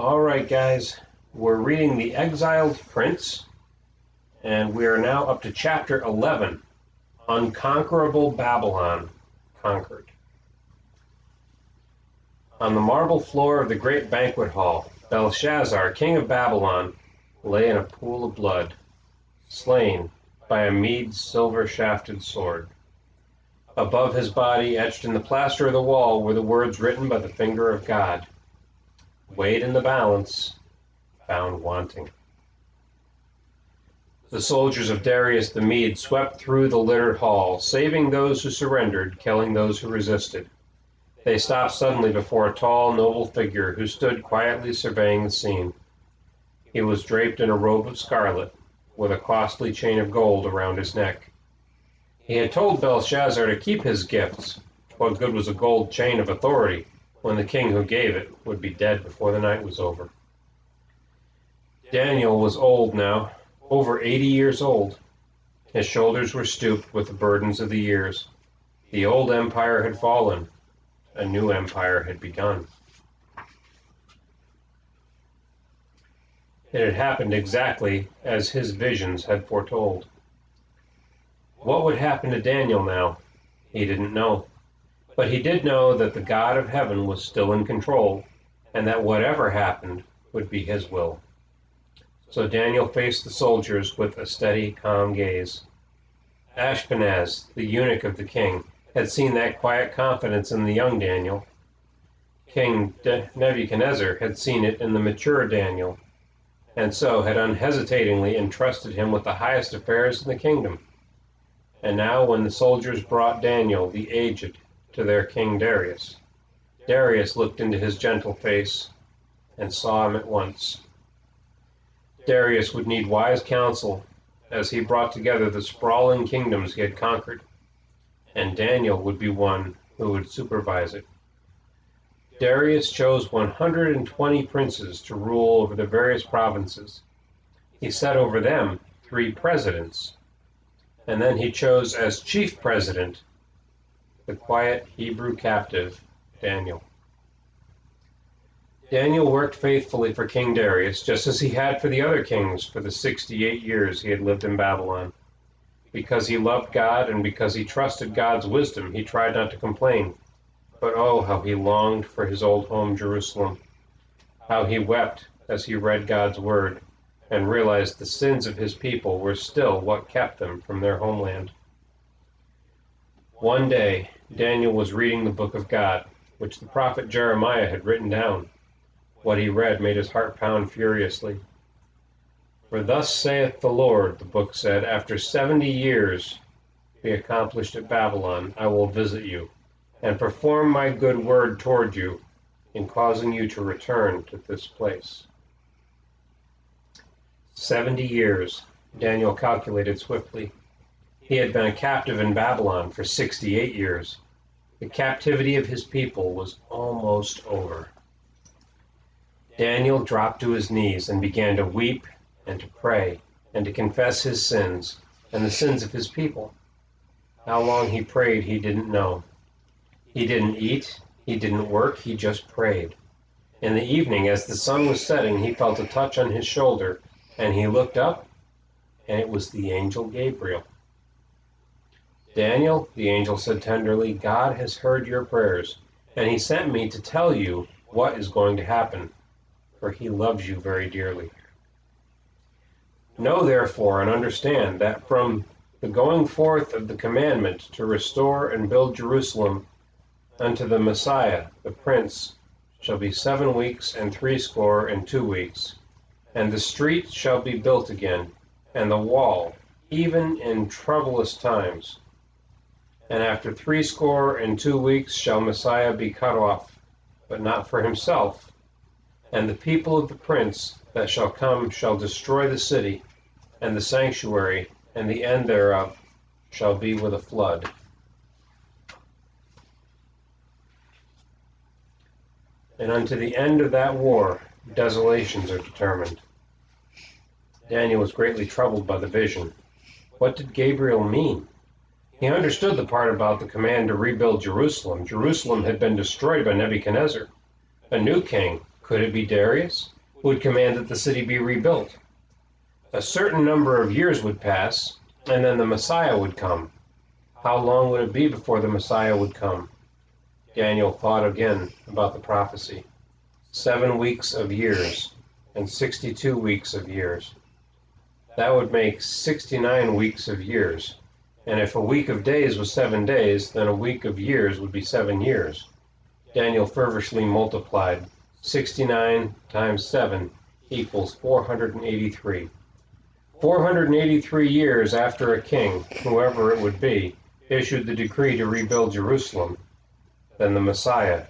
All right, guys, we're reading The Exiled Prince, and we are now up to chapter 11, Unconquerable Babylon Conquered. On the marble floor of the great banquet hall, Belshazzar, king of Babylon, lay in a pool of blood, slain by a Mede's silver-shafted sword. Above his body, etched in the plaster of the wall, were the words written by the finger of God: weighed in the balance, found wanting. The soldiers of Darius the Mede swept through the littered hall, saving those who surrendered, killing those who resisted. They stopped suddenly before a tall, noble figure who stood quietly surveying the scene. He was draped in a robe of scarlet, with a costly chain of gold around his neck. He had told Belshazzar to keep his gifts. What good was a gold chain of authority when the king who gave it would be dead before the night was over? Daniel was old now, over 80 years old. His shoulders were stooped with the burdens of the years. The old empire had fallen. A new empire had begun. It had happened exactly as his visions had foretold. What would happen to Daniel now? He didn't know. But he did know that the God of heaven was still in control, and that whatever happened would be his will. So Daniel faced the soldiers with a steady, calm gaze. Ashpenaz, the eunuch of the king, had seen that quiet confidence in the young Daniel. King Nebuchadnezzar had seen it in the mature Daniel, and so had unhesitatingly entrusted him with the highest affairs in the kingdom. And now when the soldiers brought Daniel, the aged, to their king Darius, Darius looked into his gentle face and saw him at once. Darius would need wise counsel as he brought together the sprawling kingdoms he had conquered, and Daniel would be one who would supervise it. Darius chose 120 princes to rule over the various provinces. He set over them 3 presidents, and then he chose as chief president the quiet Hebrew captive, Daniel. Daniel worked faithfully for King Darius, just as he had for the other kings for the 68 years he had lived in Babylon. Because he loved God and because he trusted God's wisdom, he tried not to complain. But oh, how he longed for his old home, Jerusalem. How he wept as he read God's word and realized the sins of his people were still what kept them from their homeland. One day, Daniel was reading the book of God, which the prophet Jeremiah had written down. What he read made his heart pound furiously. For thus saith the Lord, the book said, after 70 years be accomplished at Babylon, I will visit you, and perform my good word toward you, in causing you to return to this place. 70 years, Daniel calculated swiftly. He had been a captive in Babylon for 68 years. The captivity of his people was almost over. Daniel dropped to his knees and began to weep and to pray and to confess his sins and the sins of his people. How long he prayed, he didn't know. He didn't eat, he didn't work, he just prayed. In the evening, as the sun was setting, he felt a touch on his shoulder, and he looked up, and it was the angel Gabriel. Daniel, the angel said tenderly, God has heard your prayers, and he sent me to tell you what is going to happen, for he loves you very dearly. Know therefore and understand that from the going forth of the commandment to restore and build Jerusalem unto the Messiah, the Prince, shall be 7 weeks and 62 weeks, and the street shall be built again, and the wall, even in troublous times. And after 62 weeks shall Messiah be cut off, but not for himself. And the people of the prince that shall come shall destroy the city, and the sanctuary, and the end thereof shall be with a flood. And unto the end of that war, desolations are determined. Daniel was greatly troubled by the vision. What did Gabriel mean? He understood the part about the command to rebuild Jerusalem. Jerusalem had been destroyed by Nebuchadnezzar. A new king, Could it be Darius, who would command that the city be rebuilt? A certain number of years would pass, and then the Messiah would come. How long would it be before the Messiah would come? Daniel thought again about the prophecy. 7 weeks of years and 62 weeks of years. That would make 69 weeks of years. And if a week of days was 7 days, then a week of years would be 7 years. Daniel feverishly multiplied. 69 times 7 equals 483. 483 years after a king, whoever it would be, issued the decree to rebuild Jerusalem, then the Messiah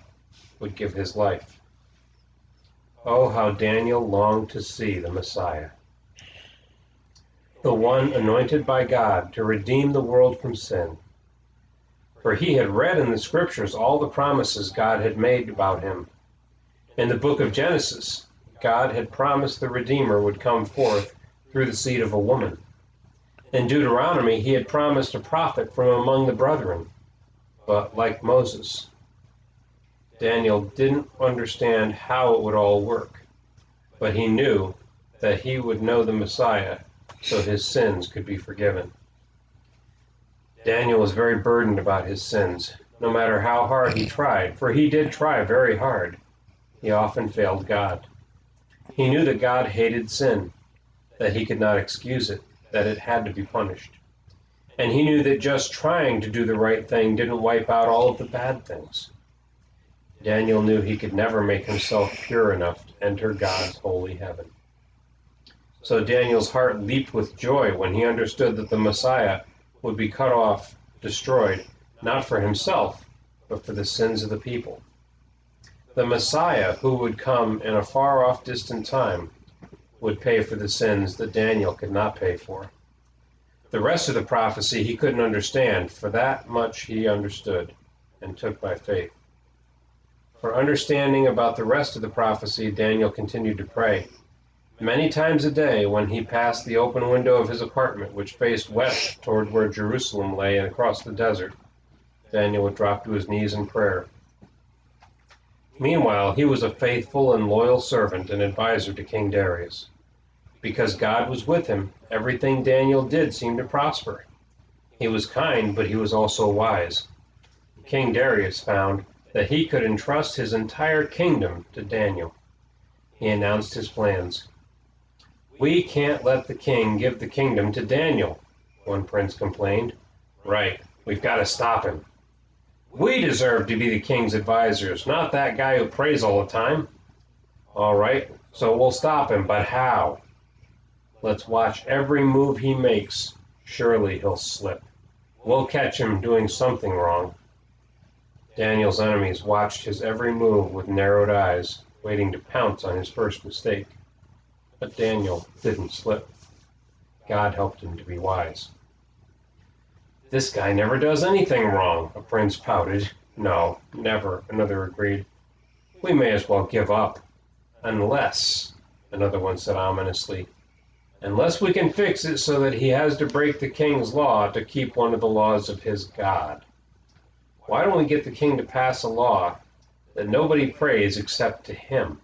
would give his life. Oh, how Daniel longed to see the Messiah, the one anointed by God to redeem the world from sin. For he had read in the scriptures all the promises God had made about him. In the book of Genesis, God had promised the Redeemer would come forth through the seed of a woman. In Deuteronomy, he had promised a prophet from among the brethren. But like Moses, Daniel didn't understand how it would all work, but he knew that he would know the Messiah so his sins could be forgiven. Daniel was very burdened about his sins, no matter how hard he tried, for he did try very hard. He often failed God. He knew that God hated sin, that he could not excuse it, that it had to be punished. And he knew that just trying to do the right thing didn't wipe out all of the bad things. Daniel knew he could never make himself pure enough to enter God's holy heaven. So Daniel's heart leaped with joy when he understood that the Messiah would be cut off, destroyed, not for himself, but for the sins of the people. The Messiah, who would come in a far-off distant time, would pay for the sins that Daniel could not pay for. The rest of the prophecy he couldn't understand, for that much he understood and took by faith. For understanding about the rest of the prophecy, Daniel continued to pray. Many times a day, when he passed the open window of his apartment, which faced west toward where Jerusalem lay and across the desert, Daniel would drop to his knees in prayer. Meanwhile, he was a faithful and loyal servant and advisor to King Darius. Because God was with him, everything Daniel did seemed to prosper. He was kind, but he was also wise. King Darius found that he could entrust his entire kingdom to Daniel. He announced his plans. "We can't let the king give the kingdom to Daniel," one prince complained. "Right, we've got to stop him. We deserve to be the king's advisors, not that guy who prays all the time." "All right, so we'll stop him, but how?" "Let's watch every move he makes. Surely he'll slip. We'll catch him doing something wrong." Daniel's enemies watched his every move with narrowed eyes, waiting to pounce on his first mistake. But Daniel didn't slip. God helped him to be wise. "This guy never does anything wrong," a prince pouted. "No, never," another agreed. "We may as well give up. Unless," another one said ominously, "unless we can fix it so that he has to break the king's law to keep one of the laws of his God. Why don't we get the king to pass a law that nobody prays except to him?"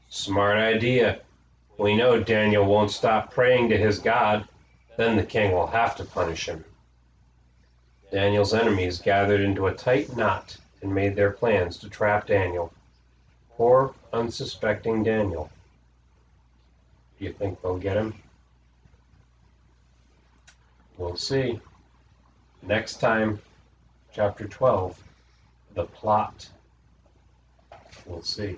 "Smart idea. We know Daniel won't stop praying to his God. Then the king will have to punish him." Daniel's enemies gathered into a tight knot and made their plans to trap Daniel. Poor, unsuspecting Daniel. Do you think they'll get him? We'll see. Next time, chapter 12, the plot. We'll see.